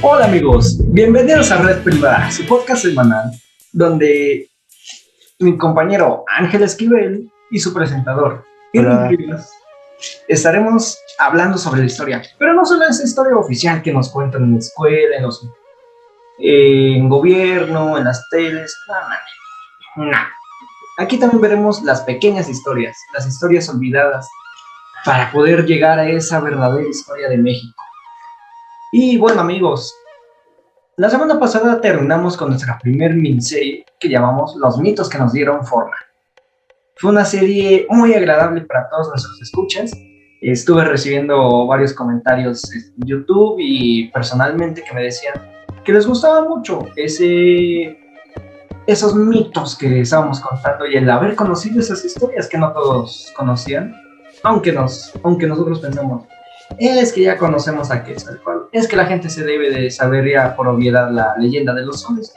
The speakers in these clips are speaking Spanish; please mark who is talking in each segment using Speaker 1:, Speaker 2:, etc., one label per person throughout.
Speaker 1: Hola amigos, bienvenidos a Red Privada, su podcast semanal, donde mi compañero Ángel Esquivel y su presentador Irving
Speaker 2: Hola.
Speaker 1: Rivas estaremos hablando sobre la historia, pero no solo esa historia oficial que nos cuentan en la escuela, en gobierno, en las teles, no. Aquí también veremos las pequeñas historias, las historias olvidadas, para poder llegar a esa verdadera historia de México. Y bueno amigos, la semana pasada terminamos con nuestra primer miniserie que llamamos Los mitos que nos dieron forma. Fue una serie muy agradable para todos nuestros escuchas. Estuve recibiendo varios comentarios en YouTube y personalmente que me decían que les gustaba mucho esos mitos que estábamos contando y el haber conocido esas historias que no todos conocían, aunque nosotros pensamos, es que ya conocemos a Quetzalcóatl, es que la gente se debe de saber ya por obviedad la leyenda de los soles,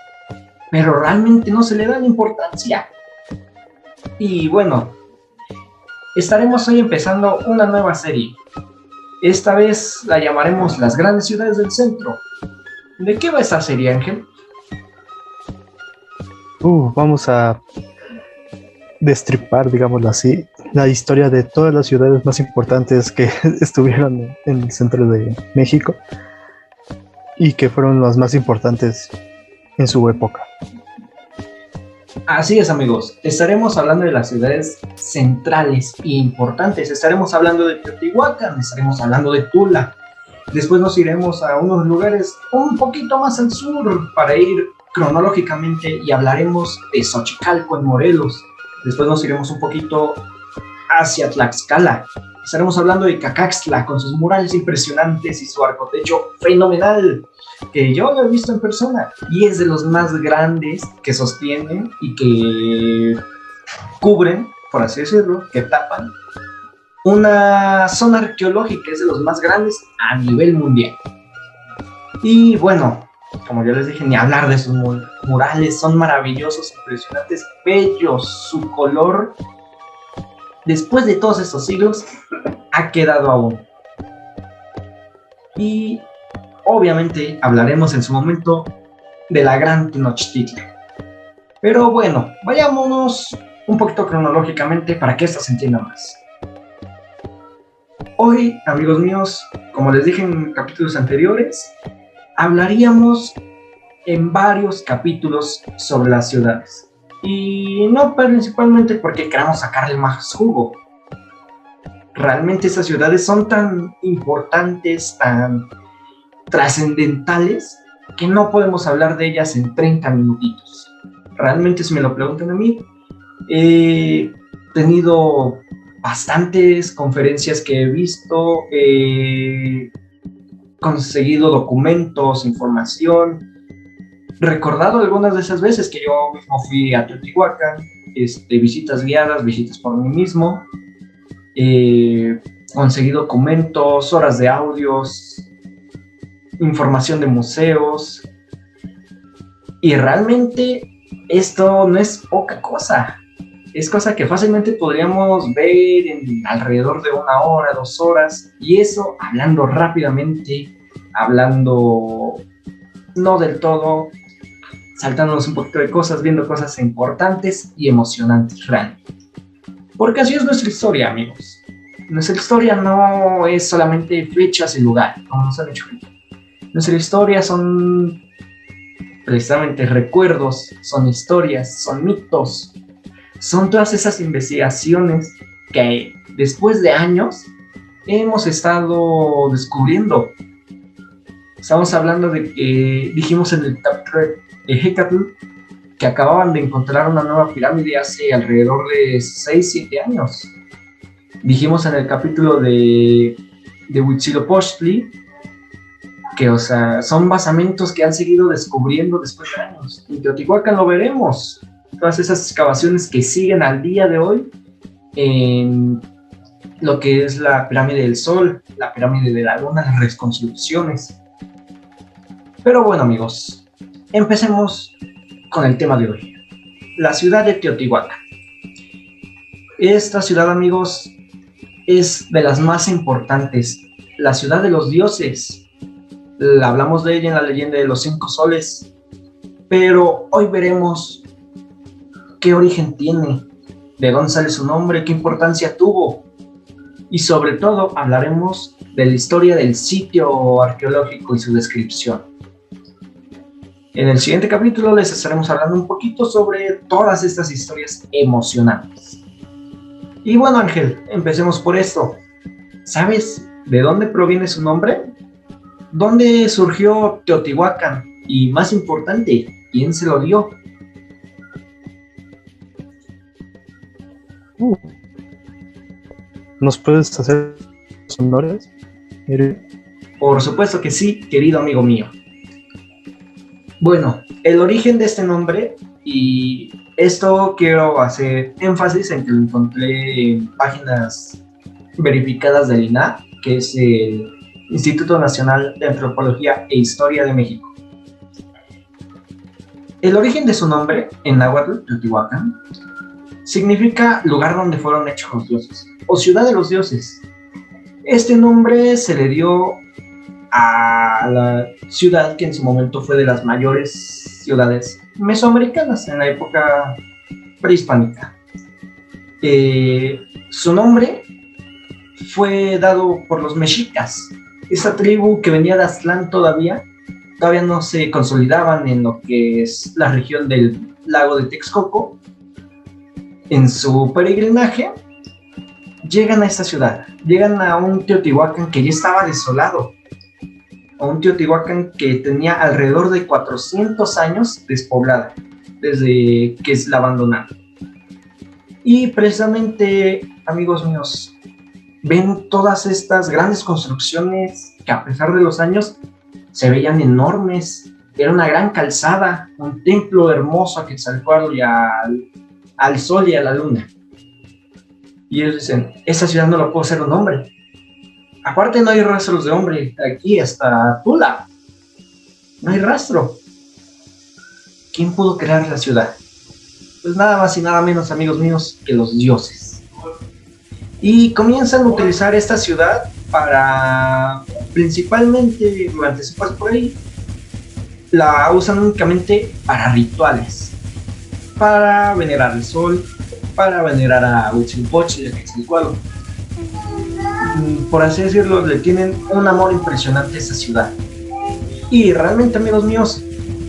Speaker 1: pero realmente no se le da la importancia. Y bueno, estaremos hoy empezando una nueva serie. Esta vez la llamaremos Las grandes ciudades del centro. ¿De qué va esta serie, Ángel?
Speaker 2: Vamos a destripar, digámoslo así, la historia de todas las ciudades más importantes que estuvieron en el centro de México y que fueron las más importantes en su época.
Speaker 1: Así es, amigos. Estaremos hablando de las ciudades centrales e importantes. Estaremos hablando de Teotihuacán, estaremos hablando de Tula. Después nos iremos a unos lugares un poquito más al sur para ir cronológicamente y hablaremos de Xochicalco en Morelos. Después nos iremos un poquito hacia Tlaxcala. Estaremos hablando de Cacaxtla con sus murales impresionantes y su arcotecho fenomenal, que yo lo he visto en persona y es de los más grandes que sostienen y que cubren, por así decirlo, que tapan una zona arqueológica, es de los más grandes a nivel mundial. Y bueno, como ya les dije, ni hablar de sus murales, son maravillosos, impresionantes, bellos, su color después de todos estos siglos ha quedado aún. Y obviamente hablaremos en su momento de la gran Tenochtitlan. Pero bueno, vayámonos un poquito cronológicamente para que esto se entienda más. Hoy, amigos míos, como les dije en capítulos anteriores, hablaríamos en varios capítulos sobre las ciudades. Y no principalmente porque queramos sacarle más jugo. Realmente esas ciudades son tan importantes, tan trascendentales, que no podemos hablar de ellas en 30 minutitos. Realmente, si me lo preguntan a mí, he tenido bastantes conferencias que he visto, he conseguido documentos, información, recordado algunas de esas veces que yo mismo fui a Teotihuacán, visitas guiadas, visitas por mí mismo, conseguí documentos, horas de audios, información de museos, y realmente esto no es poca cosa, es cosa que fácilmente podríamos ver en alrededor de 1 hora, 2 horas, y eso hablando rápidamente, hablando no del todo, saltándonos un poquito de cosas, viendo cosas importantes y emocionantes realmente. Porque así es nuestra historia, amigos. Nuestra historia no es solamente fechas y lugar, como nos han dicho. Nuestra historia son precisamente recuerdos, son historias, son mitos, son todas esas investigaciones que después de años hemos estado descubriendo. Estamos hablando de que dijimos en el Top Thread de Hecatl que acababan de encontrar una nueva pirámide hace alrededor de 6-7 años. Dijimos en el capítulo de Huitzilopochtli que, o sea, son basamentos que han seguido descubriendo después de años. En Teotihuacán lo veremos. Todas esas excavaciones que siguen al día de hoy en lo que es la pirámide del Sol, la pirámide de la Luna, las reconstrucciones. Pero bueno, amigos, empecemos con el tema de hoy. La ciudad de Teotihuacán. Esta ciudad, amigos, es de las más importantes. La ciudad de los dioses. Hablamos de ella en la leyenda de los 5 soles, pero hoy veremos qué origen tiene, de dónde sale su nombre, qué importancia tuvo, y sobre todo hablaremos de la historia del sitio arqueológico y su descripción. En el siguiente capítulo les estaremos hablando un poquito sobre todas estas historias emocionantes. Y bueno, Ángel, empecemos por esto. ¿Sabes de dónde proviene su nombre? ¿Dónde surgió Teotihuacán? Y más importante, ¿quién se lo dio?
Speaker 2: ¿Nos puedes hacer los honores?
Speaker 1: Por supuesto que sí, querido amigo mío. Bueno, el origen de este nombre, y esto quiero hacer énfasis en que lo encontré en páginas verificadas del INAH, que es el Instituto Nacional de Antropología e Historia de México. El origen de su nombre, en náhuatl, Teotihuacán, significa lugar donde fueron hechos los dioses, o ciudad de los dioses. Este nombre se le dio a la ciudad que en su momento fue de las mayores ciudades mesoamericanas en la época prehispánica. Su nombre fue dado por los mexicas, esa tribu que venía de Aztlán todavía no se consolidaban en lo que es la región del lago de Texcoco. En su peregrinaje llegan a esta ciudad, llegan a un Teotihuacán que ya estaba desolado, a un Teotihuacán que tenía alrededor de 400 años despoblada, desde que la abandonaron. Y precisamente, amigos míos, ven todas estas grandes construcciones que a pesar de los años se veían enormes. Era una gran calzada, un templo hermoso a Quetzalcóatl y al sol y a la luna. Y ellos dicen, esta ciudad no la puedo hacer un hombre. Aparte no hay rastros de hombre, aquí hasta Tula no hay rastro. ¿Quién pudo crear la ciudad? Pues nada más y nada menos, amigos míos, que los dioses. Y comienzan a utilizar esta ciudad para, principalmente durante su paso por ahí, la usan únicamente para rituales, para venerar el sol, para venerar a Huitzilopochtli y a Quetzalcóatl. Por así decirlo, le tienen un amor impresionante a esa ciudad. Y realmente, amigos míos,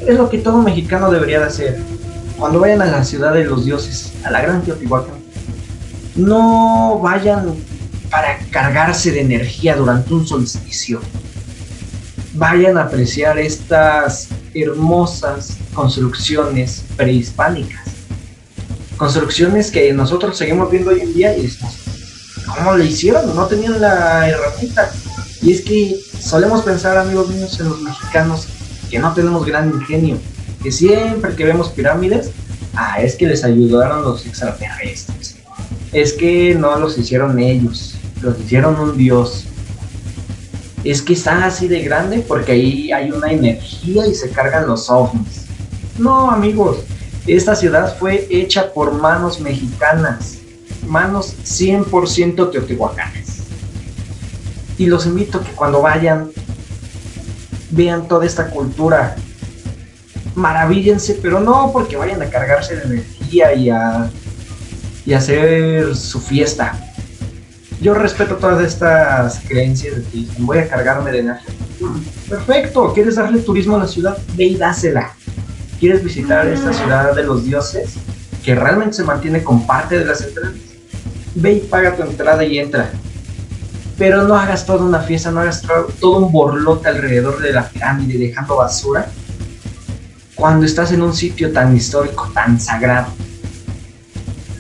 Speaker 1: es lo que todo mexicano debería de hacer. Cuando vayan a la ciudad de los dioses, a la gran Teotihuacán, no vayan para cargarse de energía durante un solsticio. Vayan a apreciar estas hermosas construcciones prehispánicas. Construcciones que nosotros seguimos viendo hoy en día y decimos, ¿cómo le hicieron? No tenían la herramienta. Y es que solemos pensar, amigos míos, en los mexicanos, que no tenemos gran ingenio, que siempre que vemos pirámides, es que les ayudaron los extraterrestres, es que no los hicieron ellos, los hicieron un dios, es que están así de grande porque ahí hay una energía y se cargan los ovnis. No, amigos, esta ciudad fue hecha por manos mexicanas, manos 100% teotihuacanas. Y los invito a que cuando vayan, vean toda esta cultura, maravíllense, pero no porque vayan a cargarse de energía y a hacer su fiesta. Yo respeto todas estas creencias de que voy a cargarme de energía. Perfecto, ¿quieres darle turismo a la ciudad? Ve y dásela. ¿Quieres visitar esta ciudad de los dioses, que realmente se mantiene con parte de las entradas? Ve y paga tu entrada y entra. Pero no hagas toda una fiesta, no hagas todo un borlote alrededor de la pirámide dejando basura cuando estás en un sitio tan histórico, tan sagrado.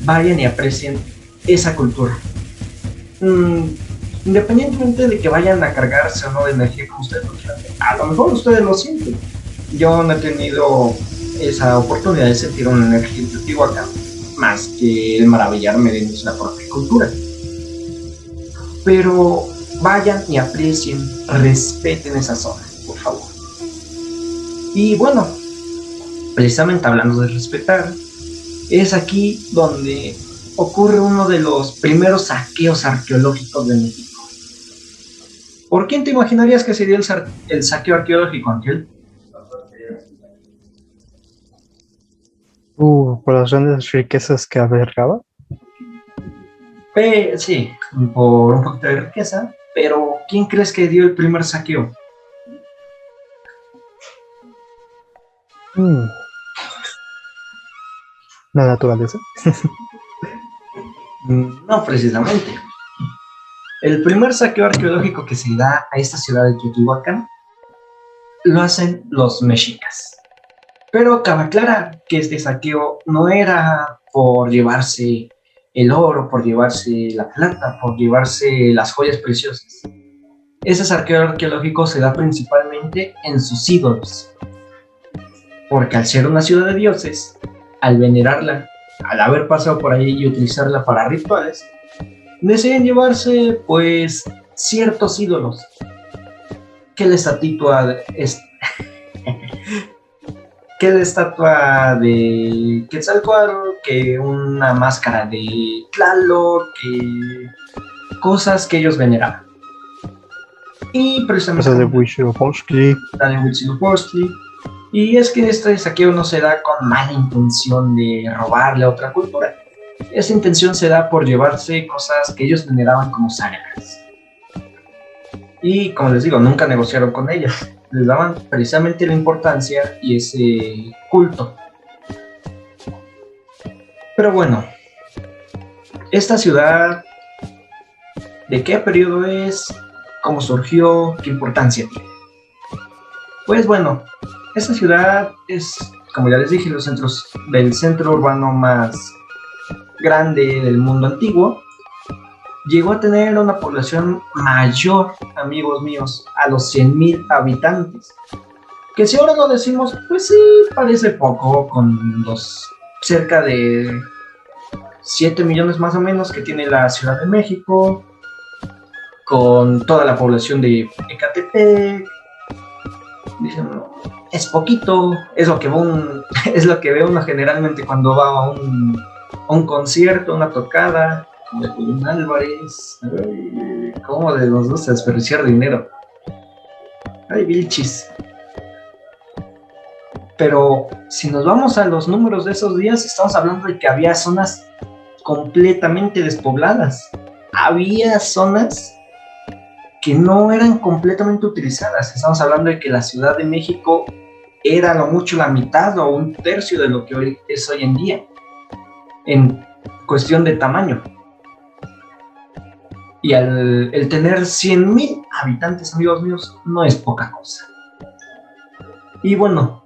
Speaker 1: Vayan y aprecien esa cultura. Independientemente de que vayan a cargarse o no de energía como ustedes lo quieran, a lo mejor ustedes lo sienten. Yo no he tenido esa oportunidad de sentir una energía intuitiva acá, más que el maravillarme de nuestra propia cultura. Pero vayan y aprecien, respeten esa zona, por favor. Y bueno, precisamente hablando de respetar, es aquí donde ocurre uno de los primeros saqueos arqueológicos de México. ¿Por quién te imaginarías que sería el saqueo arqueológico, Ángel?
Speaker 2: Por las grandes riquezas que albergaba.
Speaker 1: Sí, por un poquito de riqueza, pero ¿quién crees que dio el primer saqueo?
Speaker 2: La naturaleza.
Speaker 1: No, precisamente. El primer saqueo arqueológico que se da a esta ciudad de Teotihuacán lo hacen los mexicas. Pero cabe aclarar que este saqueo no era por llevarse el oro, por llevarse la plata, por llevarse las joyas preciosas. Ese saqueo arqueológico se da principalmente en sus ídolos, porque al ser una ciudad de dioses, al venerarla, al haber pasado por ahí y utilizarla para rituales, deciden llevarse pues ciertos ídolos, que la estatua es que la estatua de Quetzalcóatl, que una máscara de Tlaloc, que cosas que ellos veneraban. Y precisamente
Speaker 2: Cosas de Huitzilopochtli.
Speaker 1: la de Huitzilopochtli. Y es que este saqueo no se da con mala intención de robarle a otra cultura. Esa intención se da por llevarse cosas que ellos veneraban como sagradas. Y como les digo, nunca negociaron con ellas. Les daban precisamente la importancia y ese culto. Pero bueno, esta ciudad, ¿de qué periodo es? ¿Cómo surgió? ¿Qué importancia tiene? Pues bueno, esta ciudad es, como ya les dije, los centros del centro urbano más grande del mundo antiguo. Llegó a tener una población mayor, amigos míos, a los 100,000 habitantes. Que si ahora lo decimos, pues sí, parece poco, con los cerca de 7 millones más o menos que tiene la Ciudad de México, con toda la población de Ecatepec. Dicen, es poquito, es lo que es lo que ve uno generalmente cuando va a un concierto, una tocada de Julián Álvarez. Ay, ¿cómo nos gusta desperdiciar dinero? Ay, Vilchis. Pero si nos vamos a los números de esos días, estamos hablando de que había zonas completamente despobladas. Había zonas que no eran completamente utilizadas. Estamos hablando de que la Ciudad de México era a lo mucho la mitad o un tercio de lo que hoy es hoy en día, en cuestión de tamaño. Y el tener 100,000 habitantes, amigos míos, no es poca cosa. Y bueno,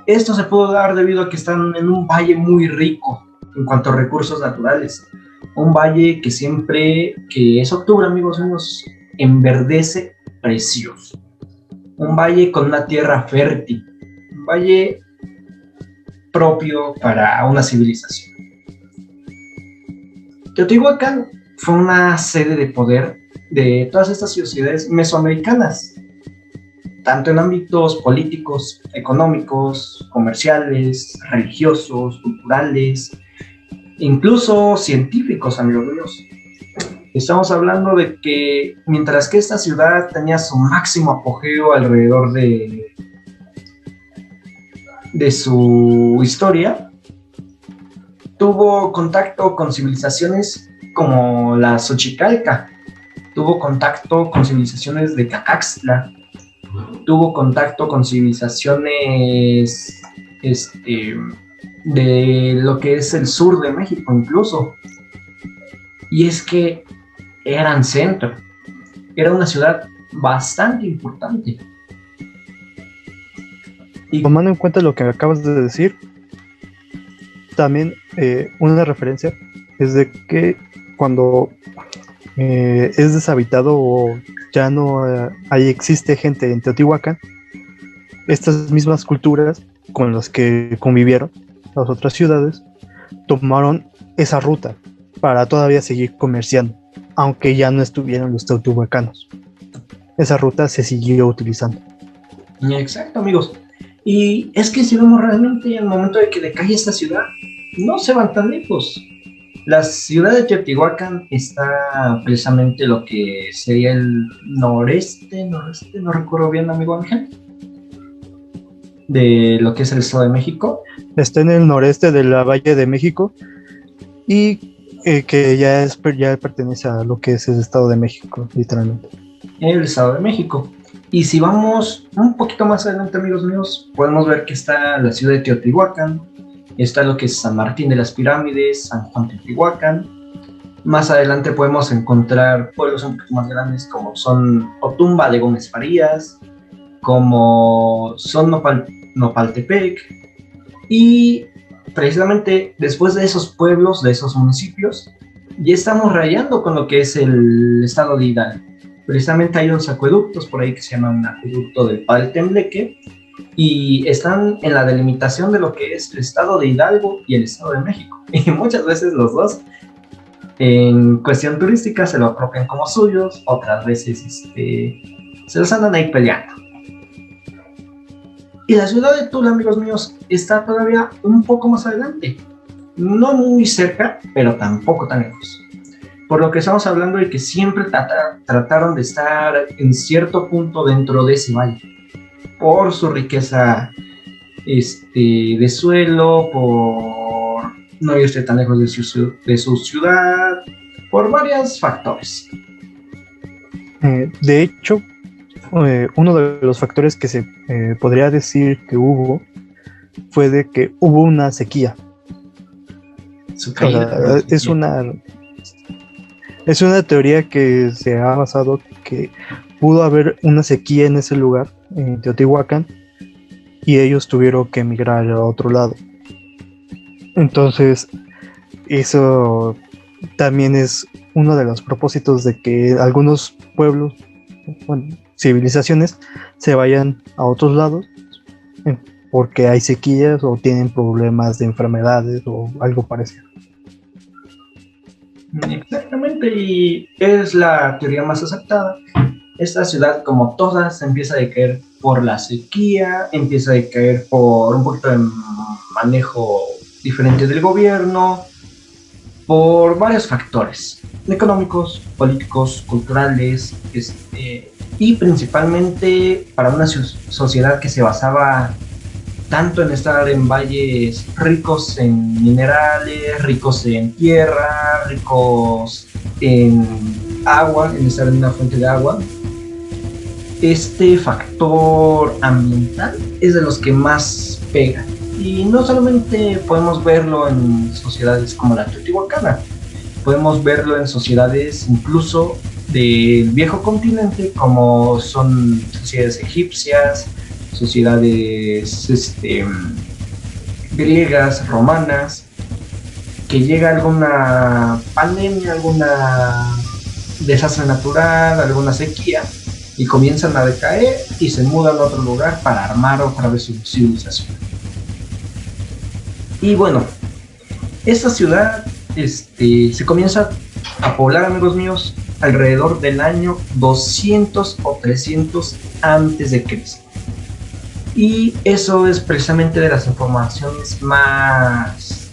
Speaker 1: esto se pudo dar debido a que están en un valle muy rico en cuanto a recursos naturales. Un valle que siempre que es octubre, amigos míos, enverdece precioso. Un valle con una tierra fértil. Un valle propio para una civilización. Teotihuacán fue una sede de poder de todas estas sociedades mesoamericanas, tanto en ámbitos políticos, económicos, comerciales, religiosos, culturales, incluso científicos, amigos míos. Estamos hablando de que mientras que esta ciudad tenía su máximo apogeo alrededor de su historia, tuvo contacto con civilizaciones como la Xochicalca, tuvo contacto con civilizaciones de Cacaxtla, tuvo contacto con civilizaciones de lo que es el sur de México incluso. Y es que eran centro, era una ciudad bastante importante.
Speaker 2: Y tomando en cuenta lo que acabas de decir, también una referencia es de que cuando es deshabitado o ya no ahí existe gente en Teotihuacán, estas mismas culturas con las que convivieron las otras ciudades tomaron esa ruta para todavía seguir comerciando, aunque ya no estuvieron los teotihuacanos. Esa ruta se siguió utilizando.
Speaker 1: Exacto, amigos. Y es que si vemos realmente el momento de que decae esta ciudad, no se van tan lejos. La ciudad de Teotihuacán está precisamente lo que sería el noreste, no recuerdo bien, amigo Ángel, de lo que es el Estado de México.
Speaker 2: Está en el noreste de la Valle de México y que ya pertenece a lo que es el Estado de México, literalmente.
Speaker 1: El Estado de México. Y si vamos un poquito más adelante, amigos míos, podemos ver que está la ciudad de Teotihuacán, está lo que es San Martín de las Pirámides, San Juan Teotihuacán. Más adelante podemos encontrar pueblos un poquito más grandes como son Otumba de Gómez Farías, como son Nopaltepec, y precisamente después de esos pueblos, de esos municipios, ya estamos rayando con lo que es el estado de Hidalgo. Precisamente hay unos acueductos por ahí que se llaman acueducto del Padre Tembleque y están en la delimitación de lo que es el estado de Hidalgo y el estado de México. Y muchas veces los dos, en cuestión turística, se lo apropian como suyos, otras veces se los andan ahí peleando. Y la ciudad de Tula, amigos míos, está todavía un poco más adelante. No muy cerca, pero tampoco tan lejos. Por lo que estamos hablando de que siempre trataron de estar en cierto punto dentro de ese valle. Por su riqueza de suelo, por no irse tan lejos de su ciudad, por varios factores.
Speaker 2: De hecho, uno de los factores que se podría decir que hubo fue de que hubo una sequía. Es una teoría que se ha basado que pudo haber una sequía en ese lugar, en Teotihuacán, y ellos tuvieron que emigrar a otro lado. Entonces, eso también es uno de los propósitos de que algunos pueblos, bueno, civilizaciones, se vayan a otros lados porque hay sequías o tienen problemas de enfermedades o algo parecido.
Speaker 1: Exactamente, y es la teoría más aceptada. Esta ciudad, como todas, empieza a decaer por la sequía, empieza a decaer por un poquito de manejo diferente del gobierno, por varios factores económicos, políticos, culturales, y principalmente para una sociedad que se basaba tanto en estar en valles ricos en minerales, ricos en tierra, ricos en agua, en estar en una fuente de agua. Este factor ambiental es de los que más pega. Y no solamente podemos verlo en sociedades como la teotihuacana, podemos verlo en sociedades incluso del viejo continente, como son sociedades egipcias, sociedades griegas, romanas, que llega alguna pandemia, alguna desastre natural, alguna sequía, y comienzan a decaer y se mudan a otro lugar para armar otra vez su civilización. Y bueno, esta ciudad se comienza a poblar, amigos míos, alrededor del año 200 o 300 antes de Cristo. Y eso es precisamente de las informaciones más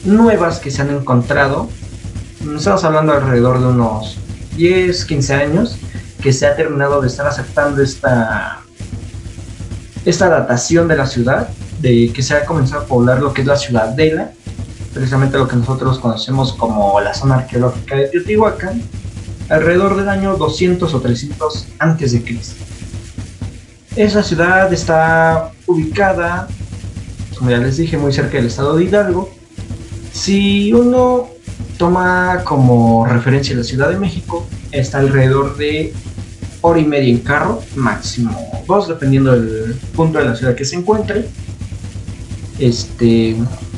Speaker 1: nuevas que se han encontrado. Estamos hablando alrededor de unos 10, 15 años que se ha terminado de estar aceptando esta datación de la ciudad, de que se ha comenzado a poblar lo que es la ciudadela, precisamente lo que nosotros conocemos como la zona arqueológica de Teotihuacán, alrededor del año 200 o 300 antes de Cristo. Esa ciudad está ubicada, como ya les dije, muy cerca del estado de Hidalgo. Si uno toma como referencia la Ciudad de México, está alrededor de hora y media en carro, máximo 2, dependiendo del punto de la ciudad que se encuentre.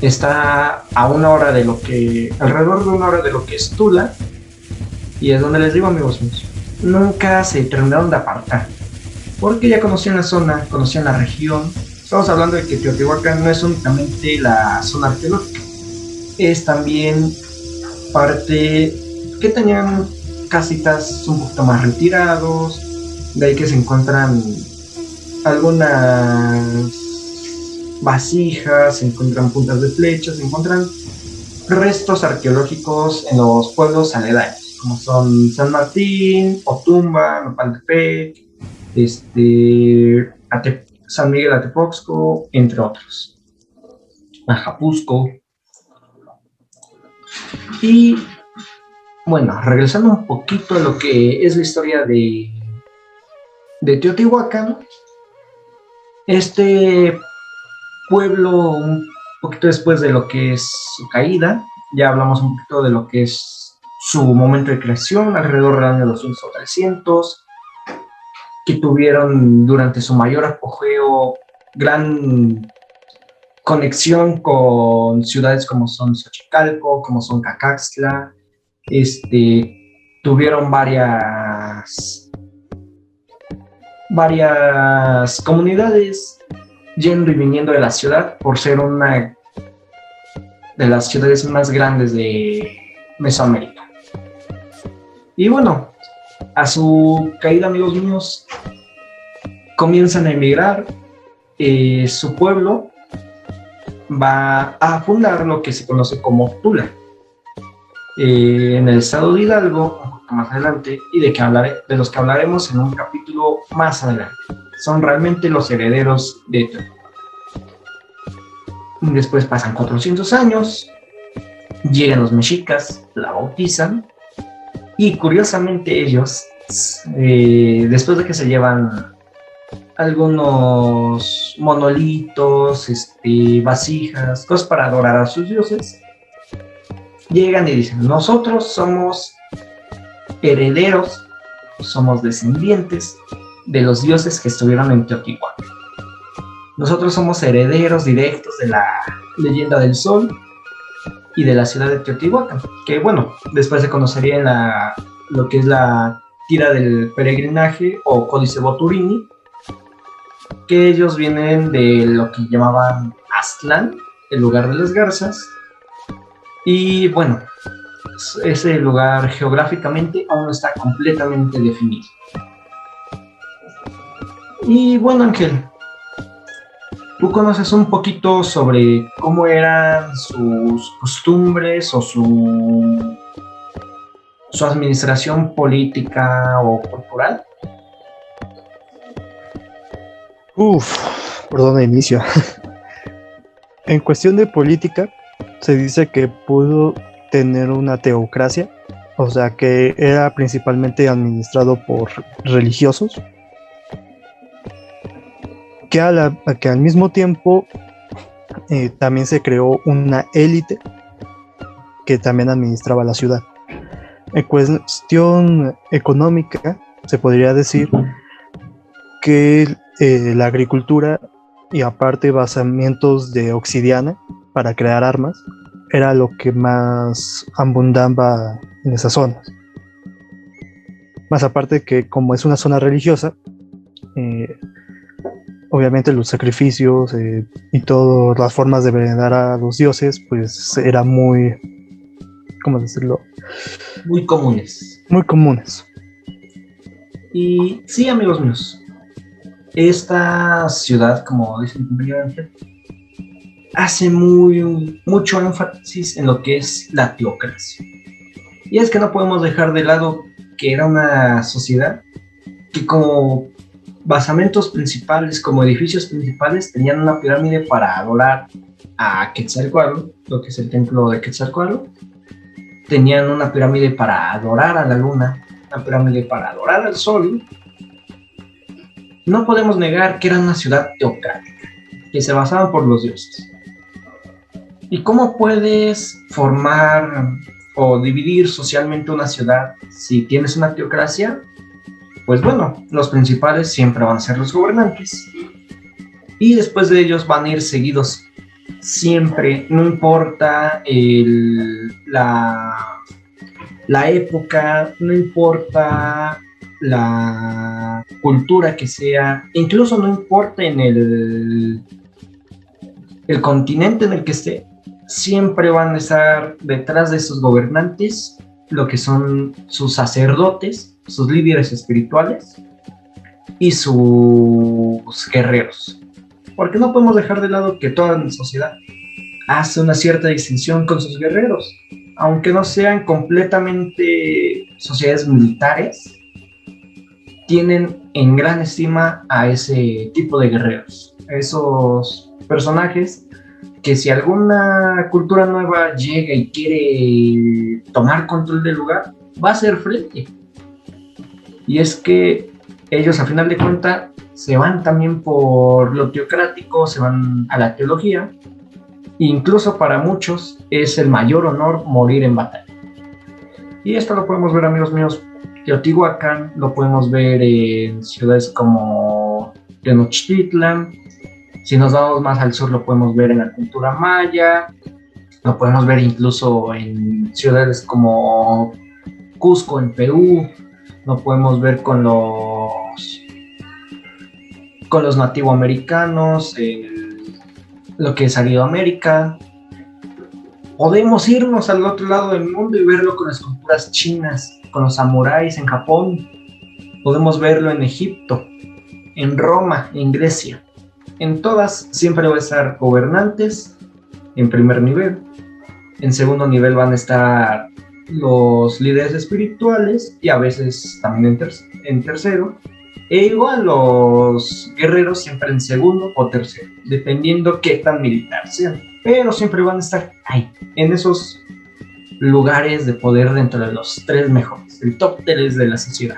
Speaker 1: Está a una hora de lo que, alrededor de una hora de lo que es Tula, y es donde les digo, amigos míos, nunca se terminaron de apartar, porque ya conocían la zona, conocían la región. Estamos hablando de que Teotihuacán no es únicamente la zona arqueológica, es también parte que tenían casitas un poquito más retirados, de ahí que se encuentran algunas vasijas, se encuentran puntas de flechas, se encuentran restos arqueológicos en los pueblos aledaños, como son San Martín, Otumba, Nopaltepec, San Miguel Atepoxco, entre otros. Ajapusco. Y bueno, regresando un poquito a lo que es la historia de Teotihuacán, este pueblo, un poquito después de lo que es su caída, ya hablamos un poquito de lo que es su momento de creación, alrededor del año 200 o 300, que tuvieron durante su mayor apogeo gran conexión con ciudades como son Xochicalco, como son Cacaxtla, tuvieron varias comunidades yendo y viniendo de la ciudad por ser una de las ciudades más grandes de Mesoamérica. Y bueno, a su caída, amigos míos, comienzan a emigrar. Su pueblo va a fundar lo que se conoce como Tula, en el estado de Hidalgo, un poco más adelante, y de los que hablaremos en un capítulo más adelante. Son realmente los herederos de Tula. Después pasan 400 años, llegan los mexicas, la bautizan, y curiosamente ellos, después de que se llevan algunos monolitos, vasijas, cosas para adorar a sus dioses, llegan y dicen: nosotros somos herederos, somos descendientes de los dioses que estuvieron en Teotihuacán. Nosotros somos herederos directos de la leyenda del sol y de la ciudad de Teotihuacán, que bueno, después se conocería en lo que es la tira del peregrinaje o Códice Boturini, que ellos vienen de lo que llamaban Aztlán, el lugar de las garzas, y bueno, ese lugar geográficamente aún no está completamente definido. Y bueno, Ángel, ¿tú conoces un poquito sobre cómo eran sus costumbres o su administración política o cultural?
Speaker 2: ¿Por dónde inicio? En cuestión de política, se dice que pudo tener una teocracia, o sea que era principalmente administrado por religiosos, que al mismo tiempo también se creó una élite que también administraba la ciudad. En cuestión económica, se podría decir que la agricultura y aparte basamientos de obsidiana para crear armas era lo que más abundaba en esas zonas. Más aparte que como es una zona religiosa, obviamente los sacrificios y todas las formas de venerar a los dioses pues era muy, ¿cómo decirlo?
Speaker 1: Muy comunes.
Speaker 2: Muy comunes.
Speaker 1: Y sí, amigos míos, esta ciudad, como dice mi compañero Ángel, hace mucho énfasis en lo que es la teocracia. Y es que no podemos dejar de lado que era una sociedad que como basamentos principales, como edificios principales, tenían una pirámide para adorar a Quetzalcóatl, lo que es el templo de Quetzalcóatl. Tenían una pirámide para adorar a la luna, una pirámide para adorar al sol. No podemos negar que era una ciudad teocrática, que se basaban por los dioses. ¿Y cómo puedes formar o dividir socialmente una ciudad si tienes una teocracia? Pues bueno, los principales siempre van a ser los gobernantes, y después de ellos van a ir seguidos siempre, no importa la época, no importa la cultura que sea, incluso no importa en el continente en el que esté, siempre van a estar detrás de sus gobernantes lo que son sus sacerdotes, sus líderes espirituales y sus guerreros. Porque no podemos dejar de lado que toda la sociedad hace una cierta distinción con sus guerreros. Aunque no sean completamente sociedades militares, tienen en gran estima a ese tipo de guerreros, a esos personajes que si alguna cultura nueva llega y quiere tomar control del lugar, va a hacer frente. Y es que ellos, a final de cuentas, se van también por lo teocrático, se van a la teología. Incluso para muchos es el mayor honor morir en batalla. Y esto lo podemos ver, amigos míos. Teotihuacán lo podemos ver en ciudades como Tenochtitlan. Si nos vamos más al sur, lo podemos ver en la cultura maya. Lo podemos ver incluso en ciudades como Cusco, en Perú. Lo podemos ver con los nativoamericanos, lo que es América. Podemos irnos al otro lado del mundo y verlo con las culturas chinas, con los samuráis en Japón. Podemos verlo en Egipto, en Roma, en Grecia. En todas siempre va a estar gobernantes en primer nivel. En segundo nivel van a estar los líderes espirituales y a veces también en tercero. E igual los guerreros siempre en segundo o tercero, dependiendo qué tan militar sean. Pero siempre van a estar ahí, en esos lugares de poder dentro de los 3 mejores, el top 3 de la sociedad.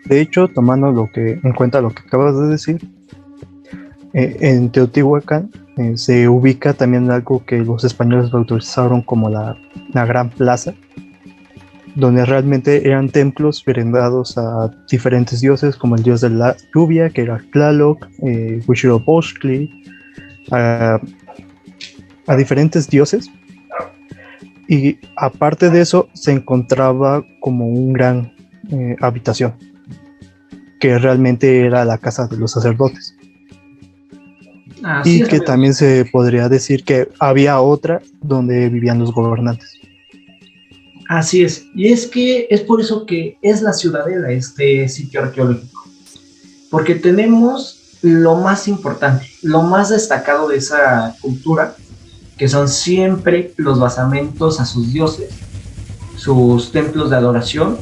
Speaker 2: De hecho, tomando en cuenta lo que acabas de decir, en Teotihuacán se ubica también algo que los españoles bautizaron como la Gran Plaza, donde realmente eran templos venerados a diferentes dioses, como el dios de la lluvia, que era Tlaloc, Huitzilopochtli, a diferentes dioses. Y aparte de eso, se encontraba como un gran habitación, que realmente era la casa de los sacerdotes. Y que también se podría decir que había otra donde vivían los gobernantes.
Speaker 1: Así es, y es que es por eso que es la Ciudadela, este sitio arqueológico, porque tenemos lo más importante, lo más destacado de esa cultura, que son siempre los basamentos a sus dioses, sus templos de adoración,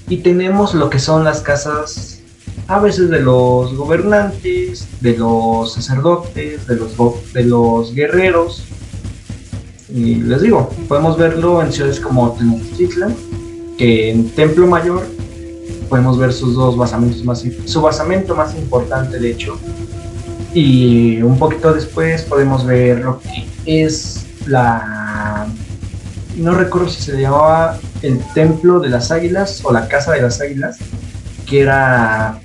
Speaker 1: y tenemos lo que son las casas, a veces de los gobernantes, de los sacerdotes, de los guerreros. Y les digo, podemos verlo en ciudades como Tenochtitlan, que en Templo Mayor podemos ver sus dos basamentos su basamento más importante, de hecho. Y un poquito después podemos ver lo que es no recuerdo si se llamaba el Templo de las Águilas o la Casa de las Águilas, que era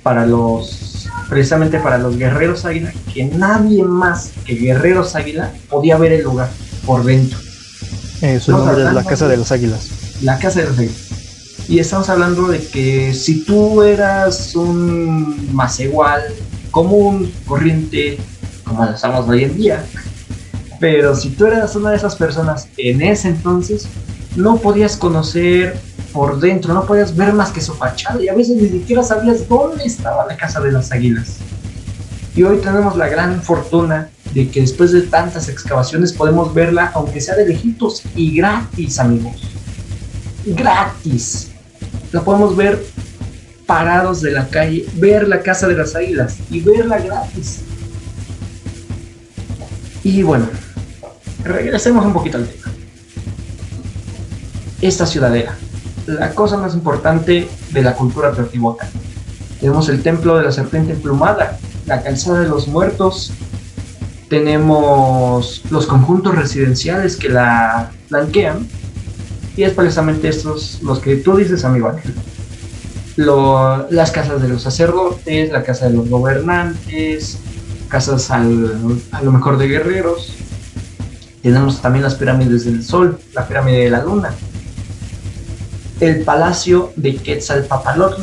Speaker 1: precisamente para los guerreros águila, que nadie más que guerreros águila podía ver el lugar por dentro.
Speaker 2: Su nombre es la Casa de las Águilas.
Speaker 1: La Casa de las Águilas. Y estamos hablando de que si tú eras un macehual común, corriente, como lo estamos hoy en día, pero si tú eras una de esas personas en ese entonces, no podías conocer por dentro, no podías ver más que su fachada, y a veces ni siquiera sabías dónde estaba la Casa de las Águilas. Y hoy tenemos la gran fortuna de que después de tantas excavaciones podemos verla, aunque sea de lejitos, y gratis, amigos. Gratis. La podemos ver parados de la calle, ver la Casa de las Águilas y verla gratis. Y bueno, regresemos un poquito al tema. Esta ciudadela, la cosa más importante de la cultura teotihuacana. Tenemos el templo de la serpiente emplumada, la calzada de los muertos, tenemos los conjuntos residenciales que la flanquean, y es precisamente estos los que tú dices, amigo Ángel. Las casas de los sacerdotes, la casa de los gobernantes, casas a lo mejor de guerreros. Tenemos también las pirámides del Sol, la pirámide de la Luna, el palacio de Quetzalpapalotl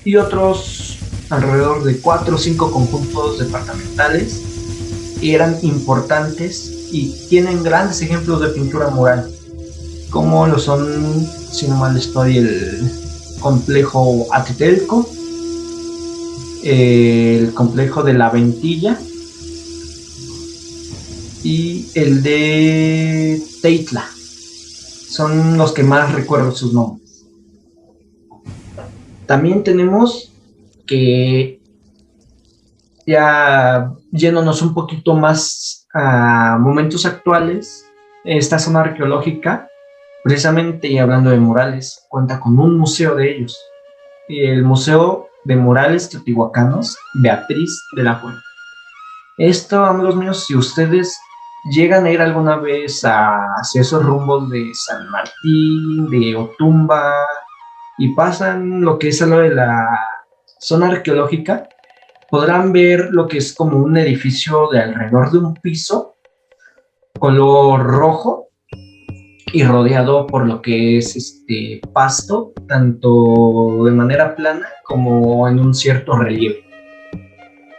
Speaker 1: y otros alrededor de 4 o 5 conjuntos departamentales que eran importantes y tienen grandes ejemplos de pintura mural, como lo son, si no mal estoy, el complejo Atetelco, el complejo de la Ventilla y el de Teitla. Son los que más recuerdo sus nombres. También tenemos que, ya yéndonos un poquito más a momentos actuales, esta zona arqueológica, precisamente y hablando de murales, cuenta con un museo de ellos. El Museo de Murales Teotihuacanos Beatriz de la Fuente. Esto, amigos míos, si ustedes llegan a ir alguna vez hacia esos rumbos de San Martín, de Otumba, y pasan lo que es algo de la zona arqueológica, podrán ver lo que es como un edificio de alrededor de un piso, color rojo, y rodeado por lo que es pasto, tanto de manera plana como en un cierto relieve.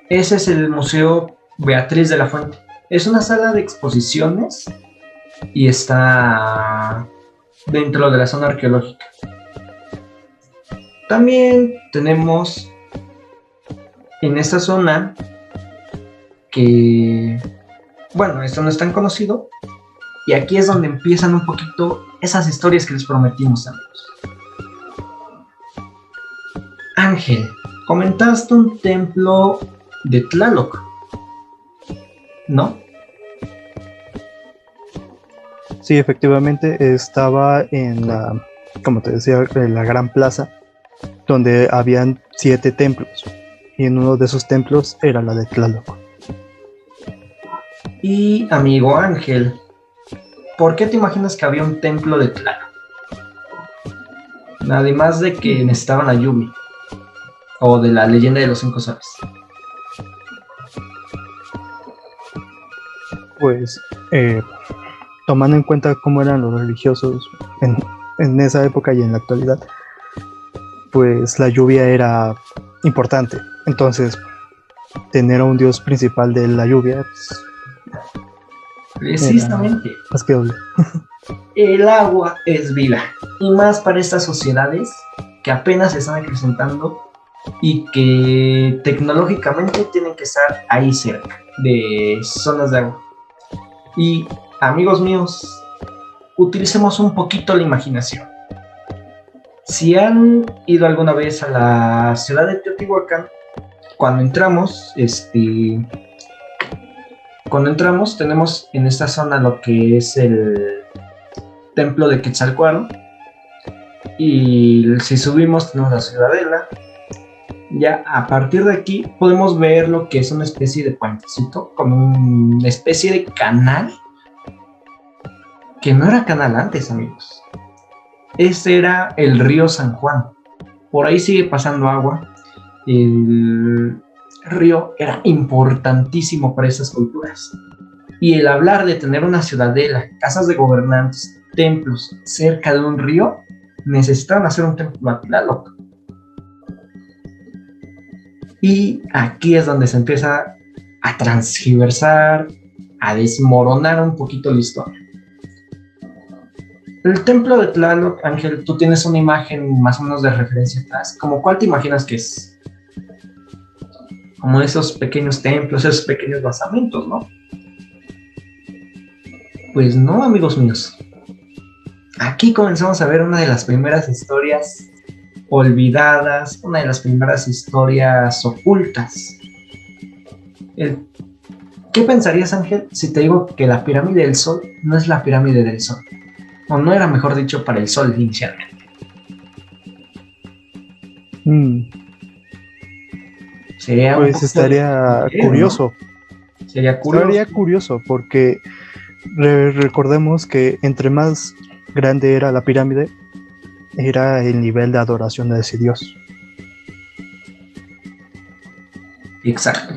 Speaker 1: Ese es el Museo Beatriz de la Fuente. Es una sala de exposiciones y está dentro de la zona arqueológica. También tenemos en esta zona que, bueno, esto no es tan conocido, y aquí es donde empiezan un poquito esas historias que les prometimos, amigos. Ángel, comentaste un templo de Tlaloc, ¿no?
Speaker 2: Sí, efectivamente estaba en la, como te decía, en la gran plaza, donde habían 7 templos, y en uno de esos templos era la de Tlaloc.
Speaker 1: Y amigo Ángel, ¿por qué te imaginas que había un templo de Tlaloc? Además de que necesitaban a Yumi, o de la leyenda de los 5 soles.
Speaker 2: Pues, tomando en cuenta cómo eran los religiosos en esa época y en la actualidad, pues la lluvia era importante. Entonces, tener a un dios principal de la lluvia, pues,
Speaker 1: precisamente.
Speaker 2: Más que obvio.
Speaker 1: El agua es vida, y más para estas sociedades que apenas se están acrecentando y que tecnológicamente tienen que estar ahí cerca de zonas de agua. Y amigos míos, utilicemos un poquito la imaginación. Si han ido alguna vez a la ciudad de Teotihuacán, cuando entramos tenemos en esta zona lo que es el templo de Quetzalcóatl, y si subimos tenemos la ciudadela. Ya a partir de aquí podemos ver lo que es una especie de puentecito, como una especie de canal, que no era canal antes, amigos. Este era el río San Juan. Por ahí sigue pasando agua. El río era importantísimo para esas culturas. Y el hablar de tener una ciudadela, casas de gobernantes, templos cerca de un río, necesitaban hacer un templo a Tlaloc. Y aquí es donde se empieza a transgiversar, a desmoronar un poquito la historia. El templo de Tlaloc, Ángel, tú tienes una imagen más o menos de referencia atrás. ¿Cómo cuál te imaginas que es? Como esos pequeños templos, esos pequeños basamentos, ¿no? Pues no, amigos míos. Aquí comenzamos a ver una de las primeras historias olvidadas, una de las primeras historias ocultas. ¿Qué pensarías, Ángel, si te digo que la pirámide del Sol no es la pirámide del Sol? O no era, mejor dicho, para el Sol inicialmente.
Speaker 2: Sería pues estaría curioso.
Speaker 1: ¿No? Sería curioso.
Speaker 2: Estaría curioso porque recordemos que entre más grande era la pirámide, era el nivel de adoración de ese dios.
Speaker 1: Exacto.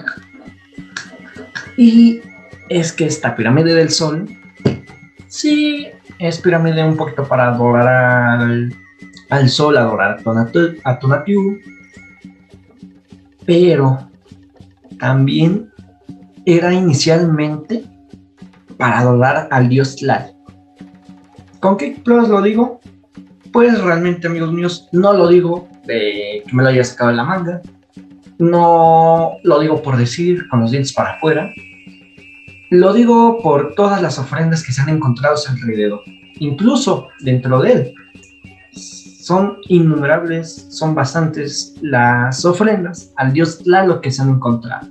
Speaker 1: Y es que esta pirámide del Sol, sí, es pirámide un poquito para adorar al Sol, adorar a Tonatiuh, pero también era inicialmente para adorar al dios Tlal. ¿Con qué pruebas lo digo? Pues realmente, amigos míos, no lo digo de que me lo haya sacado de la manga, no lo digo por decir con los dientes para afuera. Lo digo por todas las ofrendas que se han encontrado a su alrededor, incluso dentro de él. Son innumerables, son bastantes las ofrendas al dios Tlaloc que se han encontrado.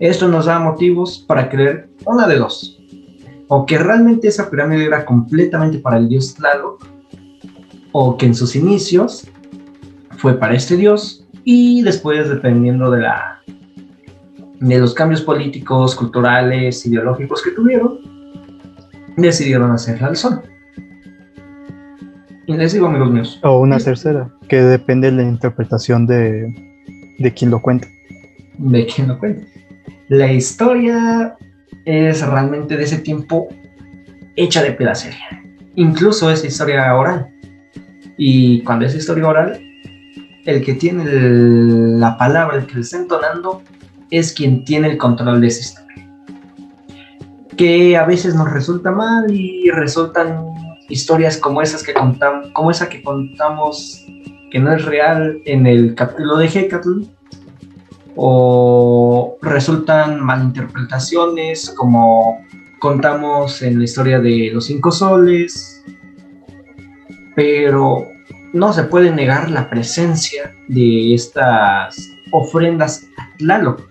Speaker 1: Esto nos da motivos para creer una de dos: o que realmente esa pirámide era completamente para el dios Tlaloc, o que en sus inicios fue para este dios y después, dependiendo de los cambios políticos, culturales, ideológicos que tuvieron, decidieron hacerla al sol. Y les digo, amigos míos,
Speaker 2: O una tercera, que depende de la interpretación de quien lo cuenta.
Speaker 1: de quién lo cuenta. La historia es realmente de ese tiempo hecha de pedacería. Incluso es historia oral. Y cuando es historia oral, el que tiene la palabra, el que le está entonando, es quien tiene el control de esa historia. Que a veces nos resulta mal y resultan historias como esas que contamos, como esa que contamos que no es real en el capítulo de Hecatl, o resultan malinterpretaciones como contamos en la historia de los 5 soles, pero no se puede negar la presencia de estas ofrendas a Tlaloc.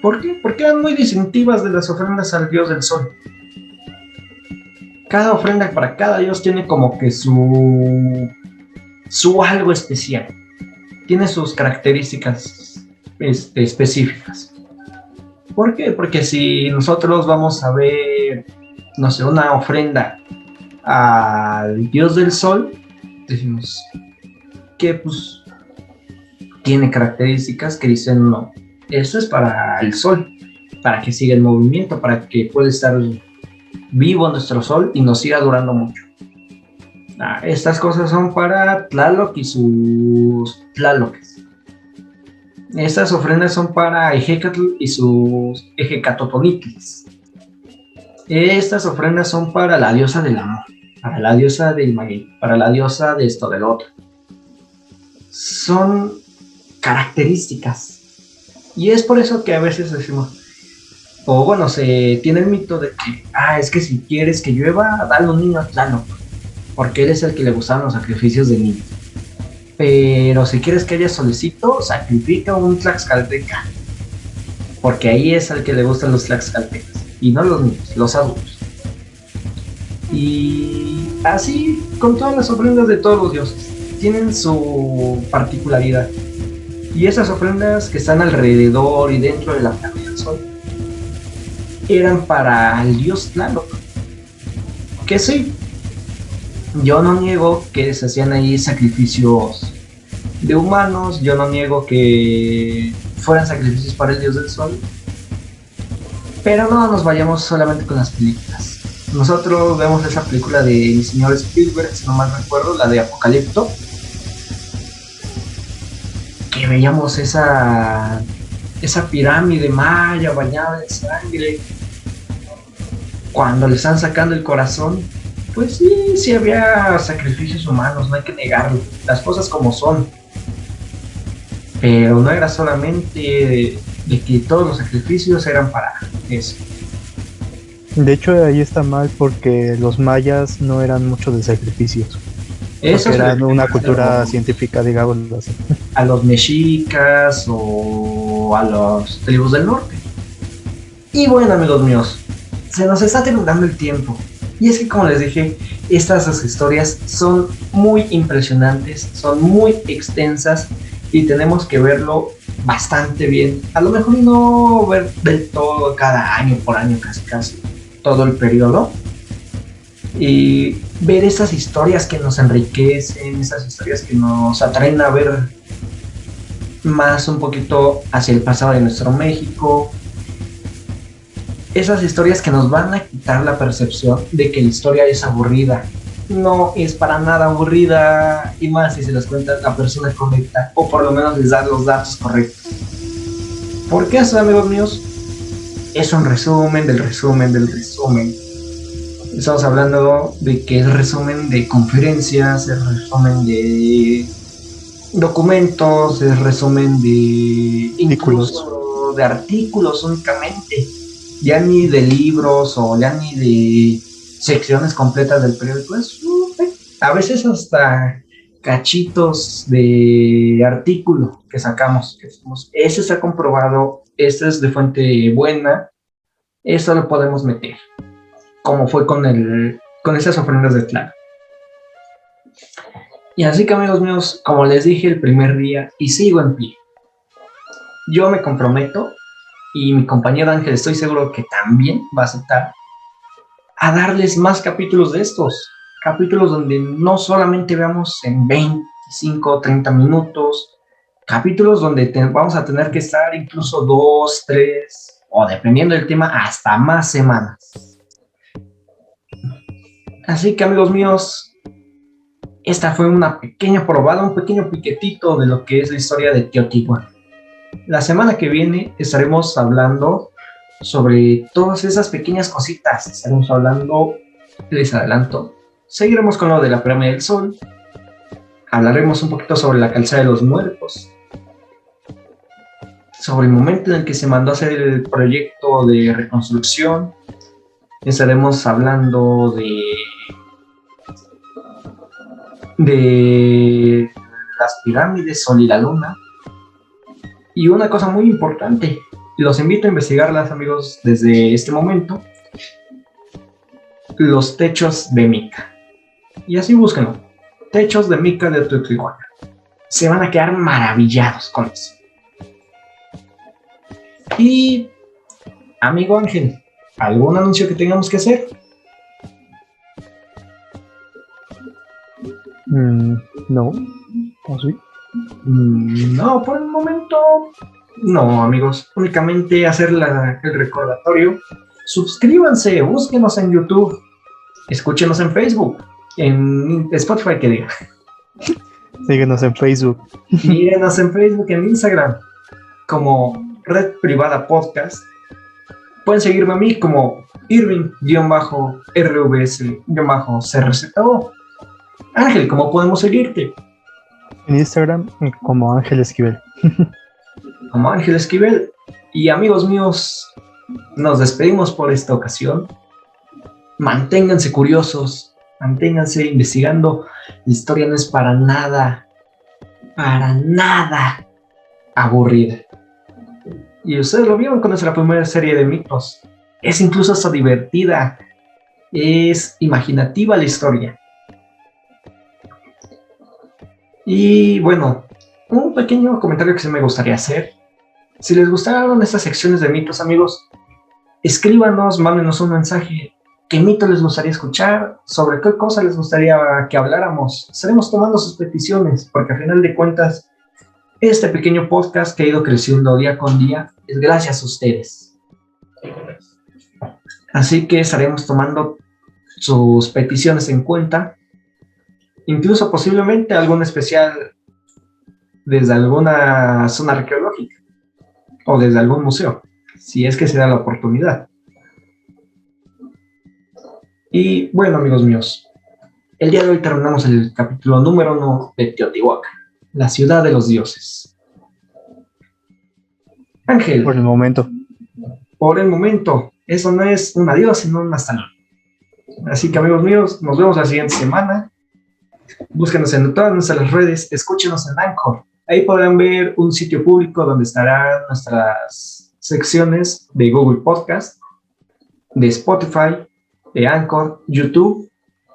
Speaker 1: ¿Por qué? Porque eran muy distintivas de las ofrendas al dios del sol. Cada ofrenda para cada dios tiene como que su algo especial. Tiene sus características específicas. ¿Por qué? Porque si nosotros vamos a ver, no sé, una ofrenda al dios del sol, decimos que pues tiene características que dicen, no, esto es para el sol, para que siga el movimiento, para que pueda estar vivo nuestro sol y nos siga durando mucho. Estas cosas son para Tlaloc y sus Tlaloques. Estas ofrendas son para Ejecatl y sus Ejecatotonitlis. Estas ofrendas son para la diosa del amor, para la diosa del maguey, para la diosa de esto, del otro. Son características. Y es por eso que a veces decimos, o bueno, se tiene el mito de que, es que si quieres que llueva, dale un niño a Tlaloc, porque él es el que le gustaban los sacrificios de niño. Pero si quieres que haya solecito, sacrifica un tlaxcalteca, porque ahí es al que le gustan los tlaxcaltecas, y no los niños, los adultos. Y así con todas las ofrendas de todos los dioses, tienen su particularidad. Y esas ofrendas que están alrededor y dentro de la pirámide del sol eran para el dios Tlaloc. Que sí, yo no niego que se hacían ahí sacrificios de humanos, yo no niego que fueran sacrificios para el dios del sol, pero no nos vayamos solamente con las películas. Nosotros vemos esa película de el señor Spielberg, si no mal recuerdo, la de Apocalipto, que veíamos esa pirámide maya bañada en sangre. Cuando le están sacando el corazón, pues sí había sacrificios humanos, no hay que negarlo, las cosas como son. Pero no era solamente de que todos los sacrificios eran para eso.
Speaker 2: De hecho, ahí está mal porque los mayas no eran mucho de sacrificios.
Speaker 1: Eso
Speaker 2: eran una cultura científica, digamos así.
Speaker 1: A los mexicas o a los tribus del norte. Y bueno, amigos míos, se nos está terminando el tiempo. Y es que, como les dije, estas dos historias son muy impresionantes, son muy extensas y tenemos que verlo bastante bien. A lo mejor no ver del todo cada año por año, casi todo el periodo. Y ver esas historias que nos enriquecen, esas historias que nos atraen a ver más un poquito hacia el pasado de nuestro México. Esas historias que nos van a quitar la percepción de que la historia es aburrida. No es para nada aburrida, y más si se las cuenta la persona correcta, o por lo menos les da los datos correctos. Porque eso, amigos míos, es un resumen del resumen del resumen. Estamos hablando de que es resumen de conferencias, es resumen de documentos, es resumen de incluso de artículos únicamente. ya ni de libros o ya ni de secciones completas del periódico, a veces hasta cachitos de artículo que sacamos, que decimos, ese está comprobado, este es de fuente buena, eso lo podemos meter, como fue con esas ofrendas de Tlaloc. Y así que, amigos míos, como les dije el primer día, y sigo en pie, yo me comprometo, y mi compañero Ángel estoy seguro que también va a aceptar, a darles más capítulos de estos, capítulos donde no solamente veamos en 25 o 30 minutos, capítulos donde vamos a tener que estar incluso 2, 3, o dependiendo del tema, hasta más semanas. Así que, amigos míos, esta fue una pequeña probada, un pequeño piquetito de lo que es la historia de Teotihuacán. La semana que viene estaremos hablando sobre todas esas pequeñas cositas. Estaremos hablando, les adelanto, seguiremos con lo de la pirámide del Sol, hablaremos un poquito sobre la calzada de los muertos, sobre el momento en el que se mandó a hacer el proyecto de reconstrucción. Estaremos hablando de las pirámides, Sol y la Luna. Y una cosa muy importante, los invito a investigarlas, amigos, desde este momento, los techos de mica. Y así búsquenlo, techos de mica de Teotihuacán. Se van a quedar maravillados con eso. Y, amigo Ángel, ¿algún anuncio que tengamos que hacer?
Speaker 2: No, ¿o sí?
Speaker 1: No, por el momento no, amigos. Únicamente hacer el recordatorio. Suscríbanse, búsquenos en YouTube, escúchenos en Facebook, en Spotify, que diga.
Speaker 2: Síguenos en Facebook.
Speaker 1: Mírenos en Facebook, en Instagram, como Red Privada Podcast. Pueden seguirme a mí como Irving-RVS-CRZO. Ángel, ¿cómo podemos seguirte?
Speaker 2: En Instagram como Ángel Esquivel.
Speaker 1: Como Ángel Esquivel. Y amigos míos, nos despedimos por esta ocasión. Manténganse curiosos, manténganse investigando. La historia no es para nada aburrida. Y ustedes lo vieron con nuestra primera serie de mitos. Es incluso hasta divertida. Es imaginativa la historia. Y bueno, un pequeño comentario que sí me gustaría hacer. Si les gustaron estas secciones de mitos, amigos, escríbanos, mándenos un mensaje. ¿Qué mito les gustaría escuchar? ¿Sobre qué cosa les gustaría que habláramos? Estaremos tomando sus peticiones, porque al final de cuentas, este pequeño podcast que ha ido creciendo día con día es gracias a ustedes. Así que estaremos tomando sus peticiones en cuenta. Incluso posiblemente algún especial desde alguna zona arqueológica o desde algún museo, si es que se da la oportunidad. Y bueno, amigos míos, el día de hoy terminamos el capítulo número 1 de Teotihuacán, la ciudad de los dioses. Ángel,
Speaker 2: Por el momento.
Speaker 1: eso no es un adiós, sino un hasta luego. Así que, amigos míos, nos vemos la siguiente semana. Búsquenos en todas nuestras redes, escúchenos en Anchor. Ahí podrán ver un sitio público donde estarán nuestras secciones de Google Podcast, de Spotify, de Anchor, YouTube,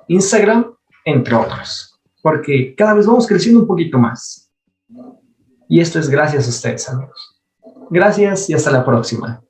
Speaker 1: Instagram, entre otros. Porque cada vez vamos creciendo un poquito más. Y esto es gracias a ustedes, amigos. Gracias y hasta la próxima.